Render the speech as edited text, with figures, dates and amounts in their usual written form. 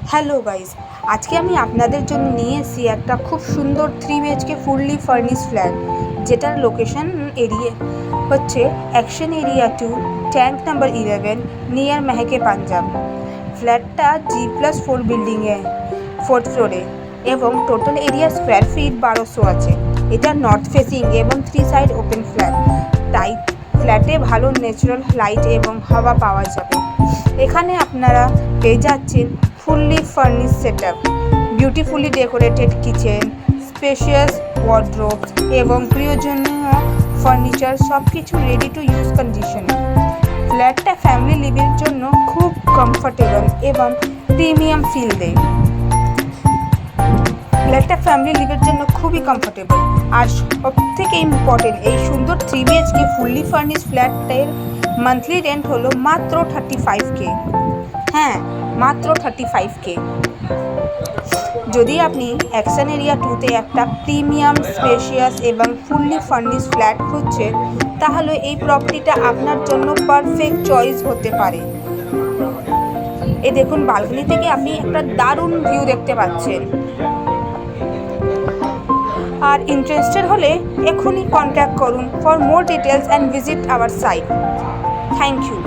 Hello guys, আজকে আমি আপনাদের জন্য নিয়ে এসেছি একটা খুব সুন্দর 3 BHK ফুললি ফার্নিশ ফ্ল্যাট, যেটার লোকেশন এরিয়া হচ্ছে action area 2, tank number 11, near Mehke Punjab. ফ্ল্যাটটা G+4 বিল্ডিংয়ে 4th ফ্লোরে এবং টোটাল এরিয়া স্কোয়ার ফিট 1200 আছে। এটা নর্থ ফেসিং এবং 3 সাইড ওপেন ফ্ল্যাটে ভালো ন্যাচারাল লাইট এবং হাওয়া পাওয়া যাবে। এখানে আপনারা পেয়ে যাচ্ছেন fully furnish setup, beautifully decorated kitchen, spacious wardrobe এবং প্রয়োজনীয় ফার্নিচার, সব কিছু রেডি টু ইউজ কন্ডিশনে। ফ্ল্যাটটা ফ্যামিলি লিভিংয়ের জন্য খুব কমফোর্টেবল এবং প্রিমিয়াম ফিল দেয়। ফ্ল্যাটটা ফ্যামিলি লিভের জন্য খুবই কমফোর্টেবল, আর সবথেকে ইম্পর্টেন্ট, এই সুন্দর 3 BHK ফুললি ফার্নিশ ফ্ল্যাটের মান্থলি রেন্ট হলো মাত্র 35K। হ্যাঁ, মাত্র 35K। যদি আপনি অ্যাকশন এরিয়া 2তে একটা প্রিমিয়াম, স্পেশিয়াস এবং ফুললি ফার্নিশ ফ্ল্যাট খুঁজছেন, তাহলে এই প্রপার্টিটা আপনার জন্য পারফেক্ট চয়েস হতে পারে। এই দেখুন, বালকনি থেকে আপনি একটা দারুণ ভিউ দেখতে পাচ্ছেন। আর ইন্টারেস্টেড হলে এখনই কন্ট্যাক্ট করুন for more details and visit our site. Thank you.